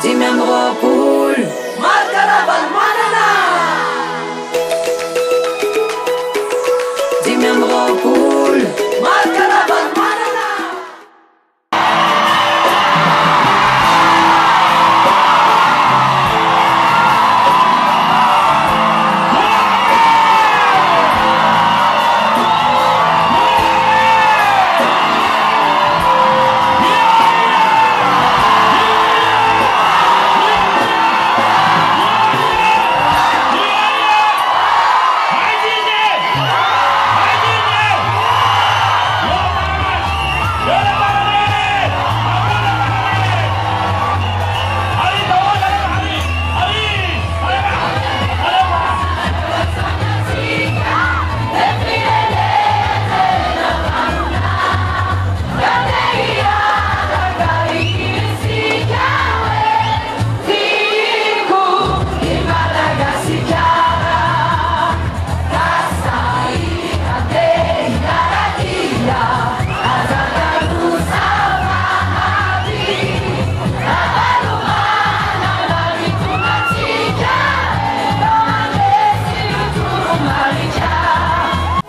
dimy amby roapolo markarabany manana dimy amby roapolo markarabany manana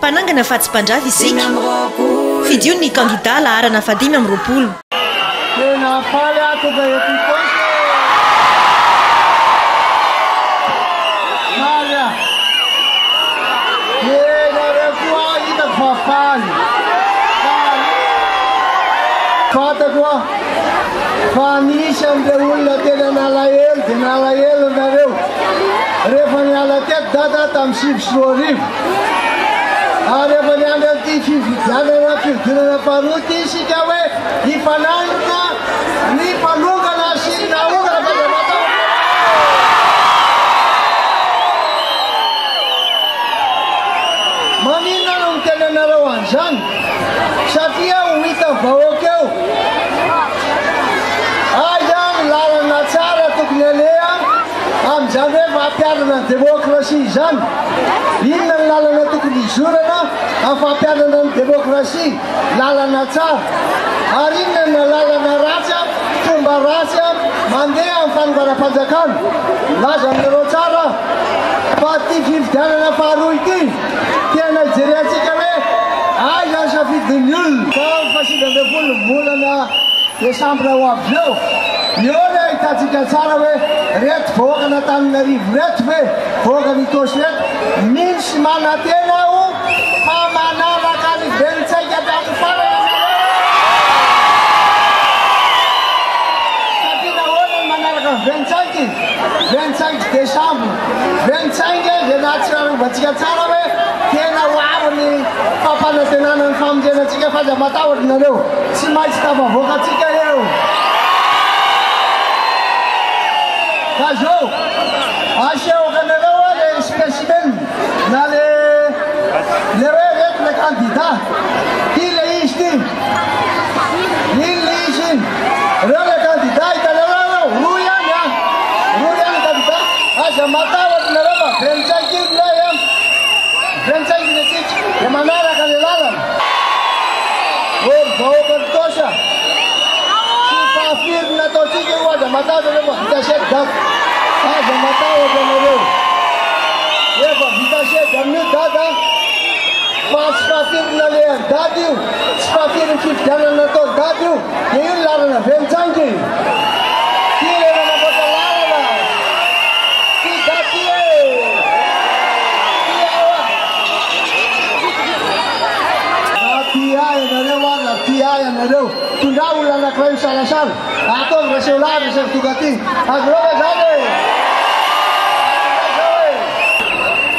Panangana fa tsy mpandrava isika fidio ny kandida laharana fa 5 amby roapolo tena faly atoka eto kosa malya nareo koa hitako fa faly fatakoa fa nisy am'le olona tena nalahelo dia nalahelo nareo rehefa niala teto dada tamin'ny 5 sy 2 arivo ary efa niandry am'ty fividianana firodinana paroty isika hoe hifananina ny mpanongana sy naongana fa matao maninona no mitenanareo an'izany satria ho hita vahoaka eo zany lalana tsara tokony alea amin'izany hoe fampianana ny démocratie izany inona ny lalana tokony izorana amin'ny fampianana ny démocratie lalana tsara ary inona ny lalana ratsy fomba ratsy mandeha amin'ny fanovaram-panjakana laza aminareo tsara fa ty fividianana faharoa ity tena ijerentsika hoe zany safidin'ny olona ka fa 7 volana desambra ho avy eo eo le hitantsika tsara hoe reto vahoakana Antananarivo reto ve vahoakany Itosy reto misy manantena ho fa manaraka ny velotsaika hatramin'ny farany satria nahoana ny manaraka ny velotsaika 25 desambra 25 dia nahatsiarovatsika tsara hoe tena ho avy ny fampanantenana ny famonjenantsika fa aza matahotra nareo tsy maintsy tafavoakatsika eo ka zao asehoka nareo le spécimen na le hoe reto le candidat ty le izy ty iny le izy iny reo le candidat hitanareo roy ihany candidat aza matahotra nareo fa 25 iny le 25 iny atsika dia manaraka le lalana vahoaka ny tosa sy fahafirina ataotsika io aza matahotra nareo fa vita 7 date aza matahotra nareo efa vita 7 amin'io dada fa tsy fahafirina le any dady io tsy fahafiriny fividianana atao dady io dia io ny lalana 25 ty le nanamboatra lalana ty daty ay anareo tondra olona anankiray misalasala ataovy raseo lahy reseo tokaty azoreo zany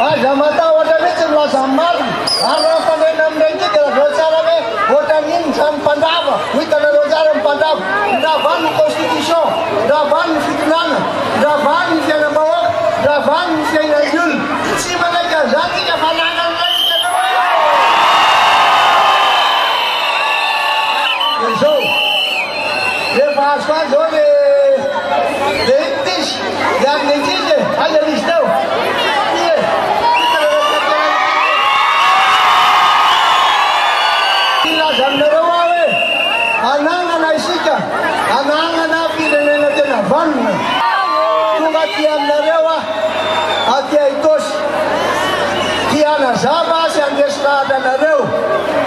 aza matahotra mihitsy milaza marina ary raha fanena amin'ireny dia razao tsara hoe ohatran'iny samy mpandrava hitanareo tsara mpandrava ndravany ny constitution ndravany ny fitonana ndravany ny fiainam-bahoaka ndravany ny fiainan'ny olona tsy manaiky an'izany tsika fa nanany zao rehefa azo fa zao le itisy le amin'ny itisy aza misy teo ilaza aminareo aho hoe ananana isika ananana firenena tena aty aminareo aty Itosy tianazava sy andesirahatra anareo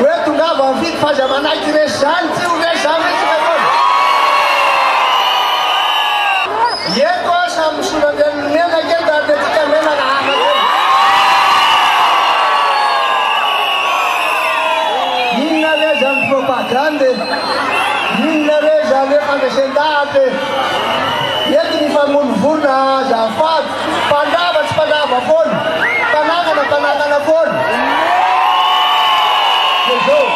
hoe tongava mividy faza manaiky resy zany tsy ho resy zany eko samy misolandreny menaka da atetika menaka hamako inona re zany propagande inona re zany hoe fandresendahate ety ny famonovorona zafady mpandava tsy mpandava foana mpanangana foana zao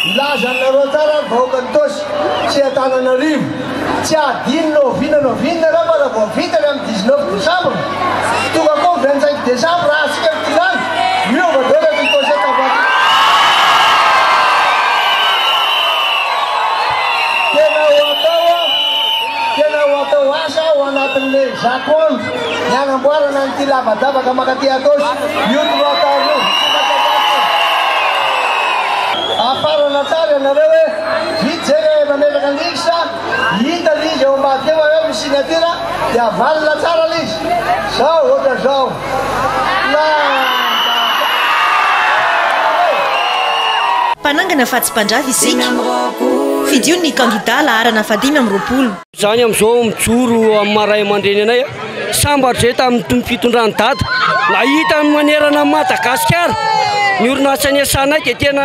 milazanareo tsara vahoaka ny Tosy sy Antananarivo tsy adinina ovinina reo fa raha vao vitany amin'ny 19 décembre tonga koa 25 décembre raha asika fitilany miova dela ny Tosy atavaty tena ho atao asa ho anatin'le zakondro ny anamboarana nyty lavadavaka makaty Tosy iono atao afarana tsara ianareo hoe vity zay mamelaka an'isa hita lizy eo ambady eo hoe misignature dia avalina tsara lizy zao ohatra zao mpanangana fahatsim-pandrava isika fidio ny kandida laharana 520 zany am'izao mijoro amin'ny maray aman-dreny anay sambatra zay tamin'ny fitondrany dada nahita ny manerana Madagasikara ny orinasany asanay dia tena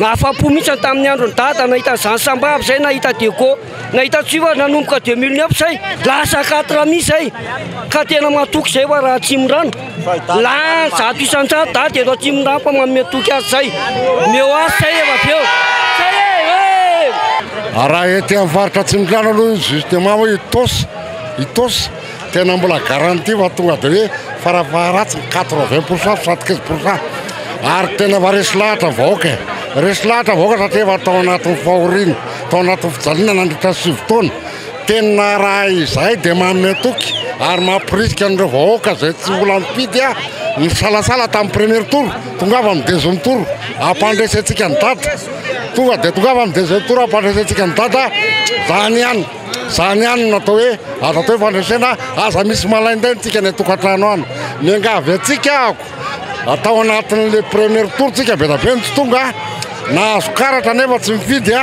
nahafapo mihitsy tamin'ny androny dada nahita zany sambavy zay nahita deko nahita tsiva nanomboka 2009 zay lasa 4 mi zay ka tena matoky zay fa raha tsimorano la zato isan-jato dada dia atao tsimorano fa manome toky azy zay meo azy zay efa beo raha ety amin'ny faritra tsimorano aloha justement hoe Itosy tena mbola garantie fa tonga dia hoe farafaharatsy 80% 75% ary tena fa resy lahatra vahoaka satria efa tao anatin'ny fahoriana tao anatin'ny fijaliana nandritra 7 taona tena raha izay dia manome toky ary mampirisika an'ireo vahoaka zay tsy mbola mipidy ny salasala tamin'ny premier tour tongava amin'ny deuxième tour ampandresantsika ny dada tonga avy amin'ny deuxième tour ampandresantsika ny dada zany ihany natao hoe fandresena aza misy malaindaintsika ny tokantrano any miangavy atsika ako atao anatin'le premier tour tsika be da be ny tsy tonga nahazo karatra nefa tsy mifidy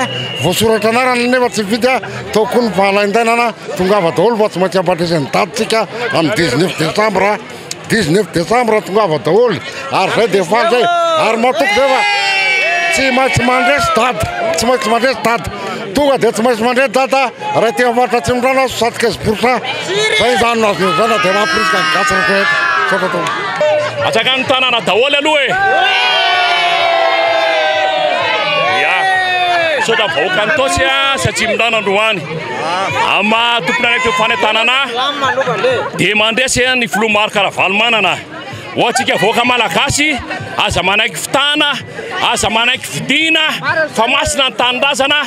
voasoratra anarana nefa tsy mifidy taoko ny valaindainana tongava daholo fa tsy maintsy ampandresan'ny dadatsika amin'ny 19 décembre tongava daholo ary zay dia faly zay ary matoko zay fa tsy maintsy mandresy dada tonga dia tsy maintsy mandresy dada raha tena faritra tsimorano 75% zay zany nazo zana dia mampirisika ny gatsirako atsaka ny tanàna daholo aloha sota vahoaka ny Tosy sy Tsimorano androany ama tompona anay teo fanentanana dia mandresy ny filomaro karavalmanana ohatsika vahoaka malagasy aza manaiky fitana aza manaiky fidina fa masina ny tanindrazana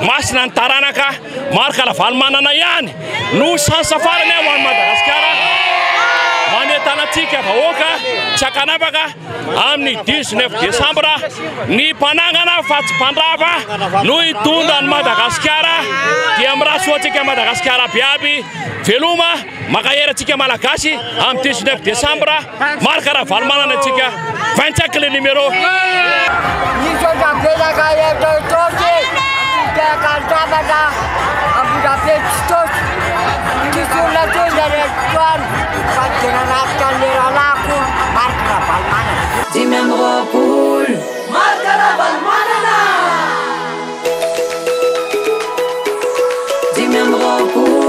masina ny taranaka maro karavalmanana ihany no sansafarany ho an'ny Madagasikara manentanatsika vahoaka tsy akanapaka amin'ny 19 décembre ny mpanangana fahatsim-pandrava no hitondra ny Madagasikara dia mirasoantsika Madagasikara biaby veloma makahery atsika malagasy amin'ny 19 décembre maro karavalmanana atsika 25 le numéro Dimy amby roapolo maro karavalmanana. Dimy amby roapolo